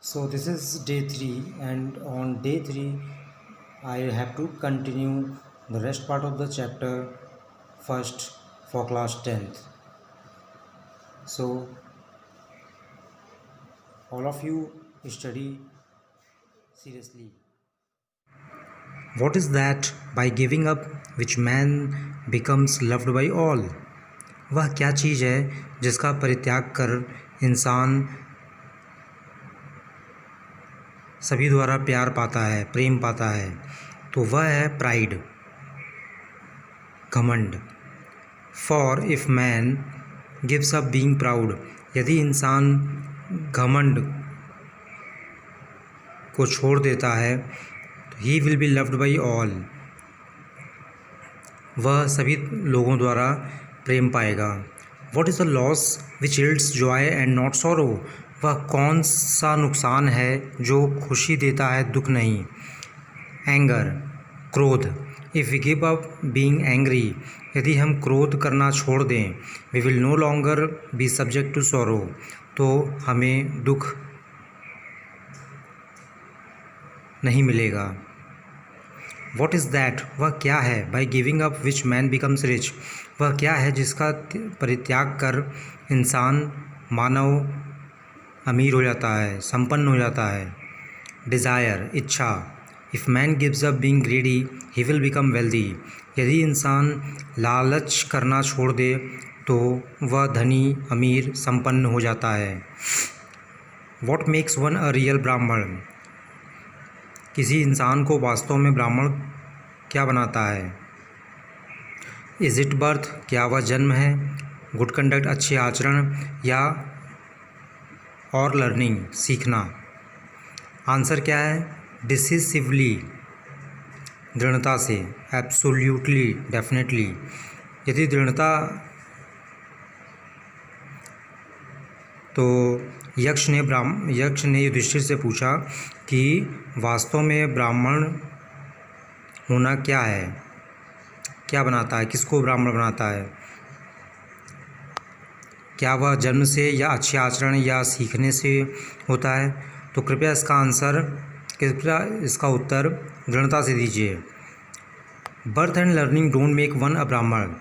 So this is day 3, and on day 3 I have to continue the rest part of the chapter first for class 10th. So all of you study seriously. What is that by giving up which man becomes loved by all? वह क्या चीज़ है जिसका परित्याग कर इंसान सभी द्वारा प्यार पाता है, प्रेम पाता है? तो वह है प्राइड, घमंड। For if man gives up being proud, यदि इंसान घमंड को छोड़ देता है तो he will be loved by all, वह सभी लोगों द्वारा प्रेम पाएगा। What is the loss which yields Joy and not sorrow, वह कौन सा नुकसान है जो खुशी देता है, दुख नहीं। एंगर, क्रोध। If we give up being angry, यदि हम क्रोध करना छोड़ दें, we will no longer be subject to sorrow, तो हमें दुख नहीं मिलेगा। वॉट इज़ दैट, वह क्या है? By giving up which man becomes rich, वह क्या है जिसका परित्याग कर इंसान मानव अमीर हो जाता है, संपन्न हो जाता है। डिज़ायर, इच्छा। If man gives up being greedy he will become wealthy, यदि इंसान लालच करना छोड़ दे तो वह धनी, अमीर, संपन्न हो जाता है। What makes one a real ब्राह्मण, किसी इंसान को वास्तव में ब्राह्मण क्या बनाता है? इज़ इट बर्थ, क्या वह जन्म है? गुड कंडक्ट, अच्छे आचरण, या और लर्निंग, सीखना? आंसर क्या है? डिसिसिवली, दृढ़ता से। Absolutely, definitely. यदि दृढ़ता, तो यक्ष ने युधिष्ठिर से पूछा कि वास्तव में ब्राह्मण होना क्या है, क्या बनाता है, किसको ब्राह्मण बनाता है? क्या वह जन्म से, या अच्छे आचरण, या सीखने से होता है? तो कृपया इसका उत्तर दृढ़ता से दीजिए। Birth and learning don't make one a Brahmin,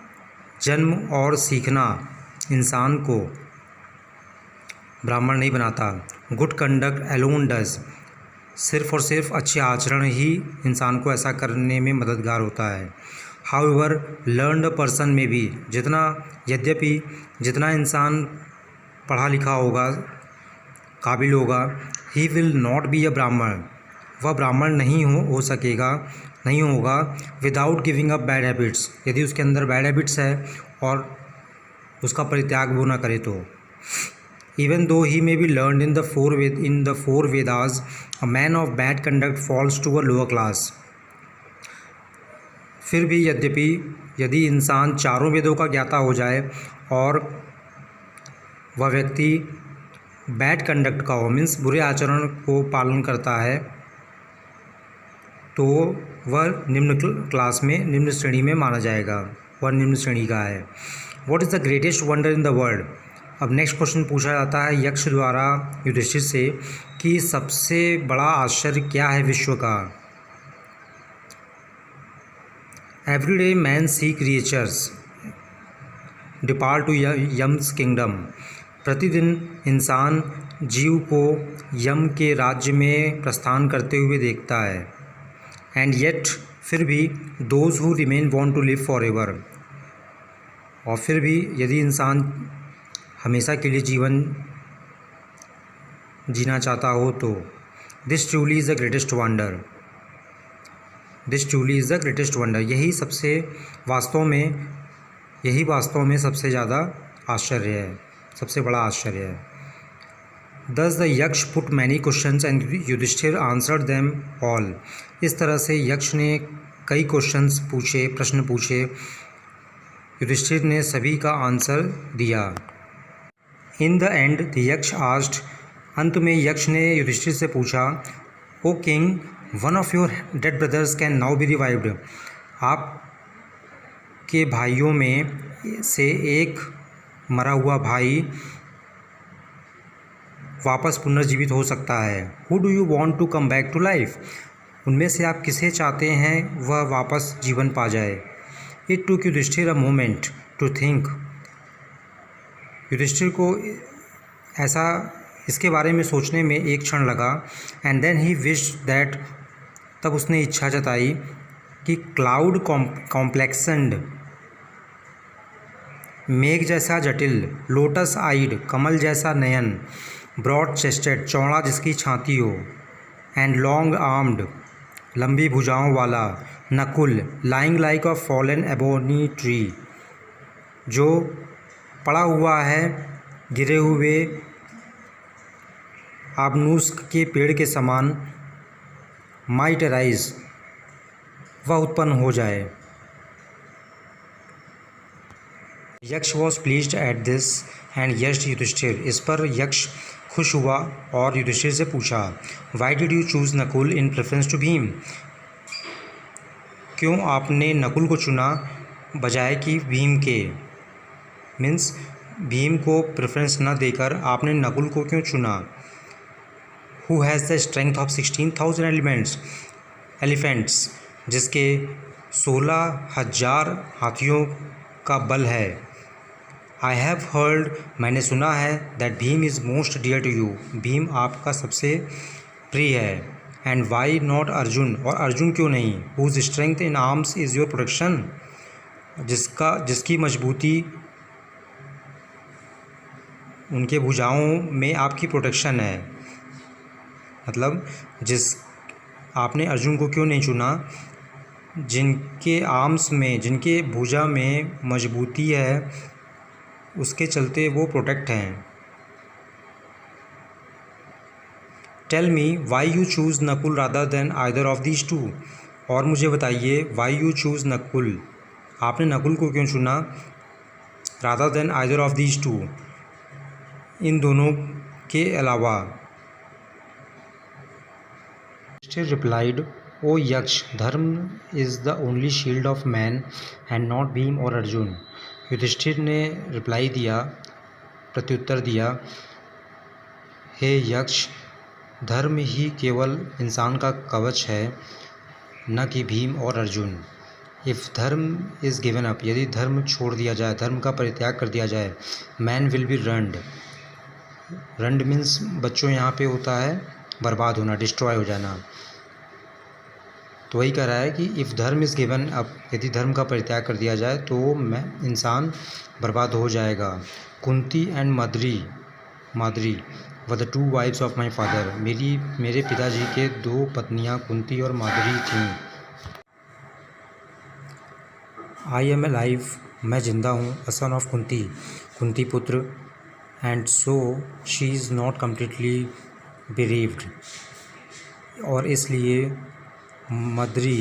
जन्म और सीखना इंसान को ब्राह्मण नहीं बनाता। गुड कंडक्ट एलोन डज, सिर्फ और सिर्फ अच्छे आचरण ही इंसान को ऐसा करने में मददगार होता है। हाउएवर लर्नड पर्सन में भी, यद्यपि जितना इंसान पढ़ा लिखा होगा, काबिल होगा, he will not be a ब्राह्मण, वह ब्राह्मण नहीं होगा without giving up bad habits, यदि उसके अंदर बैड हैबिट्स है और उसका परित्याग वो न करे तो। Even though he may be learned in the four Vedas, a man of bad conduct falls to a lower class. फिर भी यदि इंसान चारों वेदों का ज्ञाता हो जाए और वह व्यक्ति बैड कंडक्ट का हो, मीन्स बुरे आचरण को पालन करता है, तो वह निम्न श्रेणी में माना जाएगा, वह निम्न श्रेणी का है। What is the greatest wonder in the world? अब नेक्स्ट क्वेश्चन पूछा जाता है यक्ष द्वारा युधिष्ठिर से कि सबसे बड़ा आश्चर्य क्या है विश्व का? Everyday many creatures depart to Yama's kingdom, प्रतिदिन इंसान जीव को यम के राज्य में प्रस्थान करते हुए देखता है। एंड येट, फिर भी, those who remain want to live forever, और फिर भी यदि इंसान हमेशा के लिए जीवन जीना चाहता हो तो this truly is the greatest wonder, यही वास्तव में सबसे ज़्यादा आश्चर्य है, सबसे बड़ा आश्चर्य है। Thus the Yaksha put many questions and Yudhishthira answered them all, इस तरह से यक्ष ने कई प्रश्न पूछे, युधिष्ठिर ने सभी का आंसर दिया। In the end the Yaksha asked, अंत में यक्ष ने युधिष्ठिर से पूछा, O king, one of your dead brothers can now be revived, आपके भाइयों में से एक मरा हुआ भाई वापस पुनर्जीवित हो सकता है। Who do you want to come back to life? उनमें से आप किसे चाहते हैं वह वापस जीवन पा जाए? It took Yudhishthira a moment to think. Yudhishthira को ऐसा इसके बारे में सोचने में एक क्षण लगा। And then he wish that, तब उसने इच्छा जताई कि क्लाउड कॉम्प्लेक्सन्ड, मेघ जैसा जटिल, लोटस आइड, कमल जैसा नयन, ब्रॉड चेस्टेड, चौड़ा जिसकी छाती हो, एंड लॉन्ग आर्म्ड, लंबी भुजाओं वाला, नकुल, लाइंग लाइक अ फॉलन एबोनी ट्री, जो पड़ा हुआ है गिरे हुए आबनूस के पेड़ के समान, माइट राइज, वह उत्पन्न हो जाए। Yaksha was pleased at this and यश युधिष्ठिर। इस पर यक्ष खुश हुआ और युधिष्ठिर से पूछा, why did you choose Nakul in preference to Bhim? क्यों आपने नकुल को चुना बजाय कि भीम के? मीन्स भीम को प्रेफरेंस न देकर आपने नकुल को क्यों चुना? Who has the strength of 16,000 elephants, जिसके 16,000 हाथियों का बल है। आई हैव हर्ड, मैंने सुना है, that Bhima is most dear to you, Bhima आपका सबसे प्रिय है। एंड वाई नॉट अर्जुन, और अर्जुन क्यों नहीं? Whose strength in arms is your protection, जिसकी मजबूती उनके भुजाओं में आपकी प्रोटेक्शन है। मतलब आपने अर्जुन को क्यों नहीं चुना? जिनके आर्म्स में, जिनके भुजा में मजबूती है, उसके चलते वो प्रोटेक्ट हैं। Tell me why you choose Nakul rather than either of these two, और मुझे बताइए वाई यू चूज़ नकुल, आपने नकुल को क्यों चुना rather than either of these two, इन दोनों के अलावा? Yudhishthir replied, O Yaksha, dharma is the only shield of man and not Bhim और अर्जुन। युधिष्ठिर ने रिप्लाई दिया, प्रत्युत्तर दिया, हे यक्ष, धर्म ही केवल इंसान का कवच है, न कि भीम और अर्जुन। इफ़ धर्म इज़ गिवन अप, यदि धर्म छोड़ दिया जाए, धर्म का परित्याग कर दिया जाए, मैन विल बी रंड। रंड मीन्स बच्चों यहाँ पे होता है बर्बाद होना, डिस्ट्रॉय हो जाना। तो वही कह रहा है कि इफ़ धर्म इज़ गिवन अप, यदि धर्म का परित्याग कर दिया जाए तो इंसान बर्बाद हो जाएगा। Kunti and Madri were the 2 wives of my father, मेरे पिताजी के 2 पत्नियां कुंती और माद्री थीं। आई एम अलाइव, मैं जिंदा हूँ, अ सन ऑफ कुंती पुत्र, and so she is not completely bereaved, और इसलिए मद्री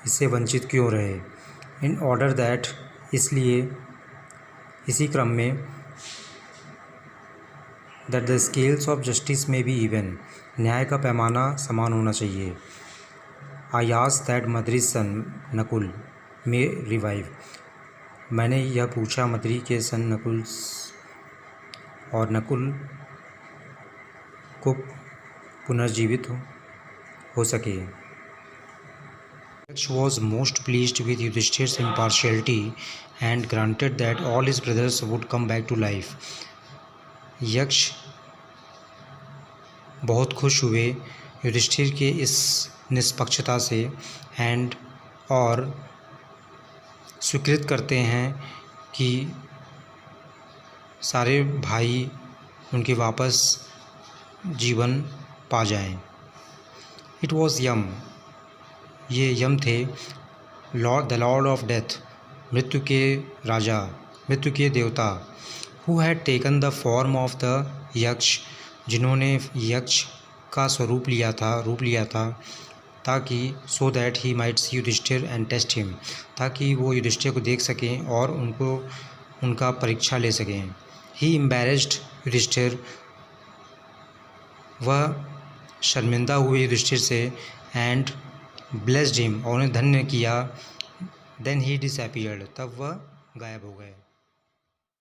इससे वंचित क्यों रहे। इन ऑर्डर दैट, इसलिए, इसी क्रम में, that the scales of justice में बी इवन, न्याय का पैमाना समान होना चाहिए। I ask that Madri son Nakul may revive, मैंने यह पूछा मद्री के सन नकुल और नकुल को पुनर्जीवित हो सके। Yaksh was most pleased with Yudhishthir's impartiality and granted that all his brothers would come back to life. यक्ष बहुत खुश हुए युधिष्ठिर के इस निष्पक्षता से और स्वीकृत करते हैं कि सारे भाई उनके वापस जीवन पा जाएं। इट वॉज यम, ये यम थे, द लॉर्ड ऑफ डेथ, मृत्यु के राजा, मृत्यु के देवता, who had taken the form of the yaksha, जिन्होंने यक्ष का स्वरूप लिया था, ताकि so that he might see Yudhishthira and test him, ताकि वो युधिष्ठिर को देख सकें और उनका परीक्षा ले सकें। ही एम्बैरेस्ड युधिष्ठिर, वह शर्मिंदा हुए युधिष्ठिर से, एंड ब्लेस्ड हिम, और उन्हें धन्य किया। देन ही डिसअपीयर्ड, तब वह गायब हो गए।